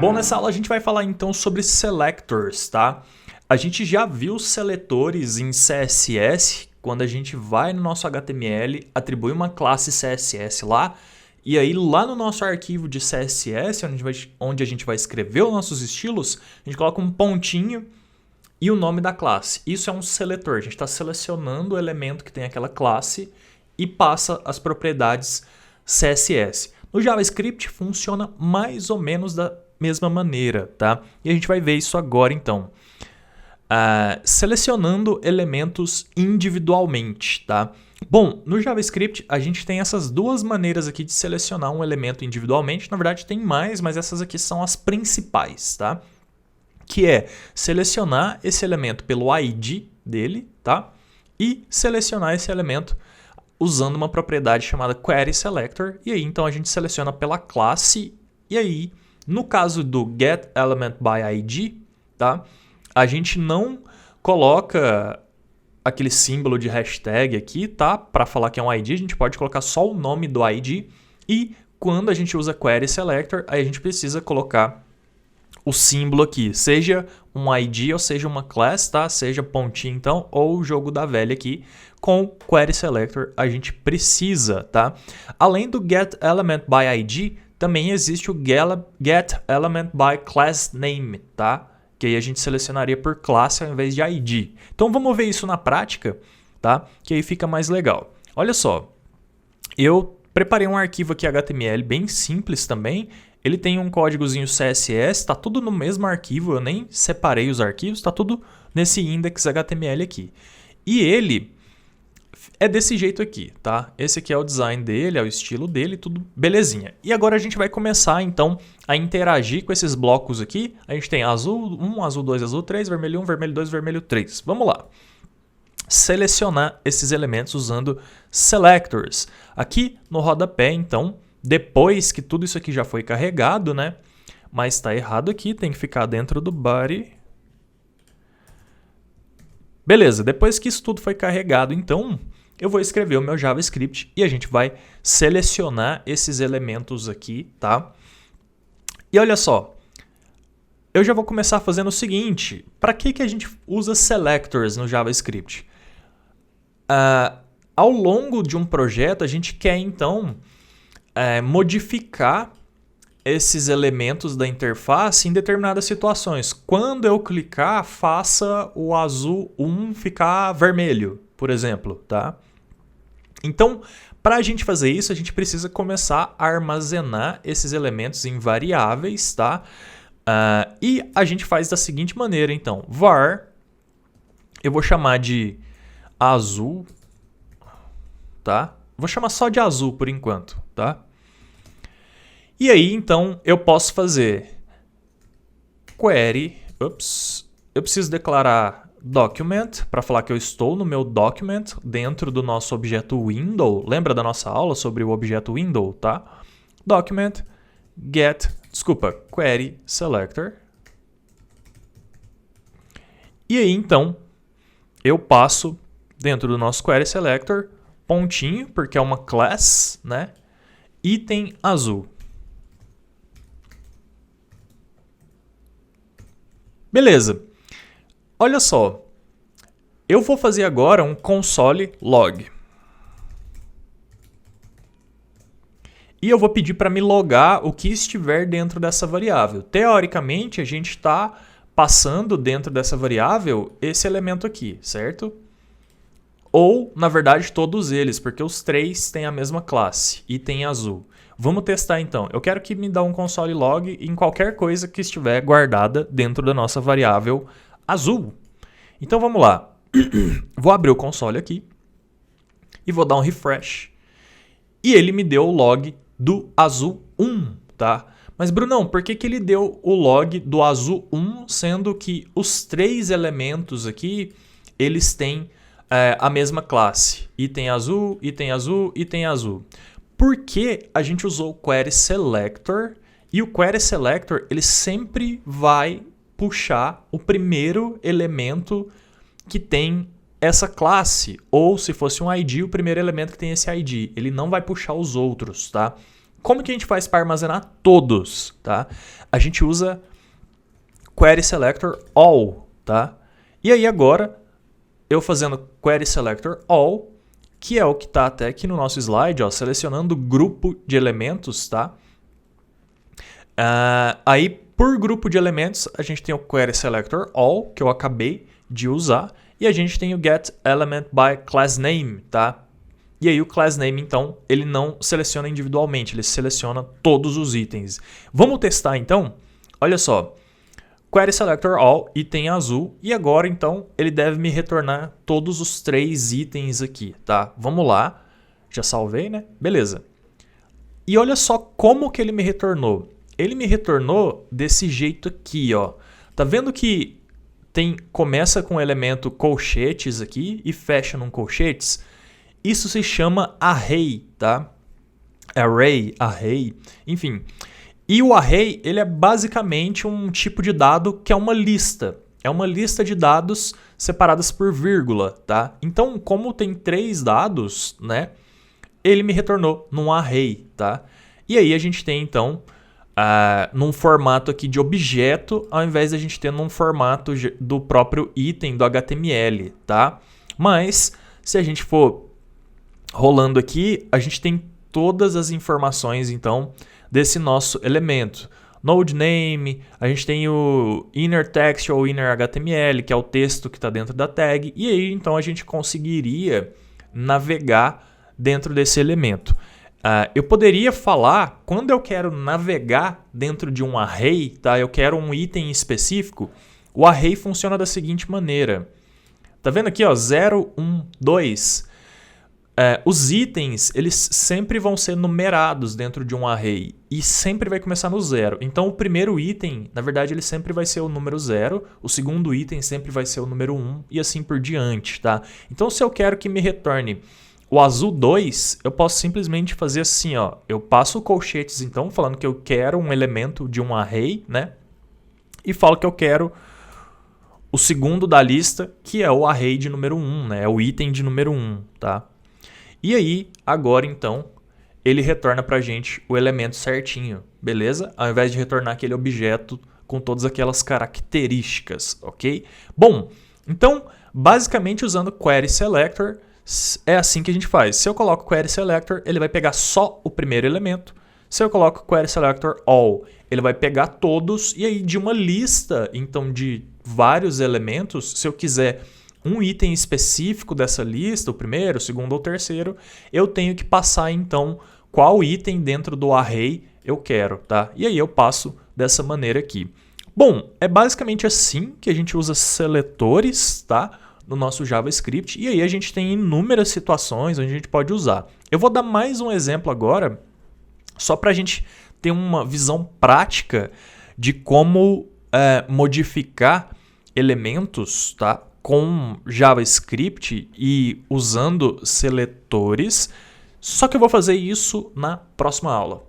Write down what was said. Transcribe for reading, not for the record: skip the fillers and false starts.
Bom, nessa aula a gente vai falar então sobre selectors, tá? A gente já viu seletores em CSS, quando a gente vai no nosso HTML, atribui uma classe CSS lá, e aí lá no nosso arquivo de CSS, onde a gente vai escrever os nossos estilos, a gente coloca um pontinho e o nome da classe. Isso é um seletor, a gente está selecionando o elemento que tem aquela classe e passa as propriedades CSS. No JavaScript funciona mais ou menos da mesma maneira, tá? E a gente vai ver isso agora então. Selecionando elementos individualmente, tá? Bom, no JavaScript a gente tem essas duas maneiras aqui de selecionar um elemento individualmente. Na verdade tem mais, mas essas aqui são as principais, tá? Que é selecionar esse elemento pelo ID dele, tá? E selecionar esse elemento usando uma propriedade chamada querySelector. E aí então a gente seleciona pela classe. E aí, no caso do getElementById, tá? A gente não coloca aquele símbolo de hashtag aqui, tá? Para falar que é um ID, a gente pode colocar só o nome do ID. E quando a gente usa querySelector, aí a gente precisa colocar o símbolo aqui, seja um ID ou seja uma class, tá? Seja pontinho então, ou o jogo da velha aqui. Com querySelector a gente precisa, tá? Além do getElementById, também existe o getElementByClassName, tá? Que aí a gente selecionaria por classe ao invés de ID. Então vamos ver isso na prática, tá? Que aí fica mais legal. Olha só, eu preparei um arquivo aqui HTML bem simples também. Ele tem um códigozinho CSS, está tudo no mesmo arquivo, eu nem separei os arquivos, está tudo nesse index HTML aqui. E ele é desse jeito aqui, tá? Esse aqui é o design dele, é o estilo dele, tudo belezinha. E agora a gente vai começar então a interagir com esses blocos aqui. A gente tem azul 1, azul 2, azul 3, vermelho 1, vermelho 2, vermelho 3. Vamos lá. Selecionar esses elementos usando selectors. Aqui no rodapé, então, depois que tudo isso aqui já foi carregado, né? Mas está errado aqui, tem que ficar dentro do body. Beleza, depois que isso tudo foi carregado, então, eu vou escrever o meu JavaScript e a gente vai selecionar esses elementos aqui, tá? E olha só, eu já vou começar fazendo o seguinte, para que a gente usa selectors no JavaScript? Ao longo de um projeto, a gente quer, então, modificar esses elementos da interface em determinadas situações. Quando eu clicar, faça o azul 1 ficar vermelho, por exemplo, tá? Então, para a gente fazer isso, a gente precisa começar a armazenar esses elementos em variáveis, tá? E a gente faz da seguinte maneira, então. var, eu vou chamar de azul, tá? Vou chamar só de azul por enquanto, tá? E aí, então, eu posso fazer query, eu preciso declarar document, para falar que eu estou no meu document, dentro do nosso objeto window. Lembra da nossa aula sobre o objeto window, tá? Document, query selector. E aí, então, eu passo dentro do nosso query selector, pontinho, porque é uma class, né? Item azul. Beleza. Olha só. Eu vou fazer agora um console log. E eu vou pedir para me logar o que estiver dentro dessa variável. Teoricamente, a gente está passando dentro dessa variável esse elemento aqui, certo? Ou, na verdade, todos eles, porque os três têm a mesma classe, item azul. Vamos testar então. Eu quero que me dê um console log em qualquer coisa que estiver guardada dentro da nossa variável azul. Então vamos lá. Vou abrir o console aqui e vou dar um refresh. E ele me deu o log do azul 1, tá? Mas Brunão, por que ele deu o log do azul 1, sendo que os três elementos aqui, eles têm a mesma classe? Item azul, item azul, item azul. Porque a gente usou o querySelector e o querySelector ele sempre vai puxar o primeiro elemento que tem essa classe. Ou se fosse um ID, o primeiro elemento que tem esse ID. Ele não vai puxar os outros, tá? Como que a gente faz para armazenar todos, tá? A gente usa query selector all, tá? E aí agora, eu fazendo query selector all, que é o que está até aqui no nosso slide, ó, selecionando o grupo de elementos, tá? Aí, por grupo de elementos, a gente tem o query selector all, que eu acabei de usar, e a gente tem o get element by class name, tá? E aí o class name, então, ele não seleciona individualmente, ele seleciona todos os itens. Vamos testar, então? Olha só, query selector all, item azul, e agora, então, ele deve me retornar todos os 3 itens aqui, tá? Vamos lá, já salvei, né? Beleza. E olha só como que ele me retornou. Ele me retornou desse jeito aqui, ó. Tá vendo que começa com o elemento colchetes aqui e fecha num colchetes? Isso se chama array, tá? Array, enfim. E o array, ele é basicamente um tipo de dado que é uma lista. É uma lista de dados separadas por vírgula, tá? Então, como tem 3 dados, né? Ele me retornou num array, tá? E aí a gente tem, então, num formato aqui de objeto, ao invés de a gente ter num formato do próprio item do HTML, tá? Mas, se a gente for rolando aqui, a gente tem todas as informações, então, desse nosso elemento. Node name, a gente tem o inner text ou inner HTML, que é o texto que está dentro da tag, e aí, então, a gente conseguiria navegar dentro desse elemento. Eu poderia falar, quando eu quero navegar dentro de um array, tá? Eu quero um item específico, o array funciona da seguinte maneira. Tá vendo aqui, ó, 0, 1, 2. Os itens, eles sempre vão ser numerados dentro de um array e sempre vai começar no 0. Então, o primeiro item, na verdade, ele sempre vai ser o número 0, o segundo item sempre vai ser o número 1 e assim por diante, tá? Então, se eu quero que me retorne o azul 2, eu posso simplesmente fazer assim, ó. Eu passo colchetes, então, falando que eu quero um elemento de um array, né? E falo que eu quero o segundo da lista, que é o array de número 1, né? É o item de número 1, tá? E aí, agora, então, ele retorna pra gente o elemento certinho, beleza? Ao invés de retornar aquele objeto com todas aquelas características, ok? Bom, então, basicamente, usando query selector, é assim que a gente faz. Se eu coloco query selector, ele vai pegar só o primeiro elemento. Se eu coloco query selector all, ele vai pegar todos. E aí de uma lista, então, de vários elementos, se eu quiser um item específico dessa lista, o primeiro, o segundo ou o terceiro, eu tenho que passar, então, qual item dentro do array eu quero, tá? E aí eu passo dessa maneira aqui. Bom, é basicamente assim que a gente usa seletores, tá? No nosso JavaScript, e aí a gente tem inúmeras situações onde a gente pode usar. Eu vou dar mais um exemplo agora, só para a gente ter uma visão prática de como modificar elementos, tá, com JavaScript e usando seletores, só que eu vou fazer isso na próxima aula.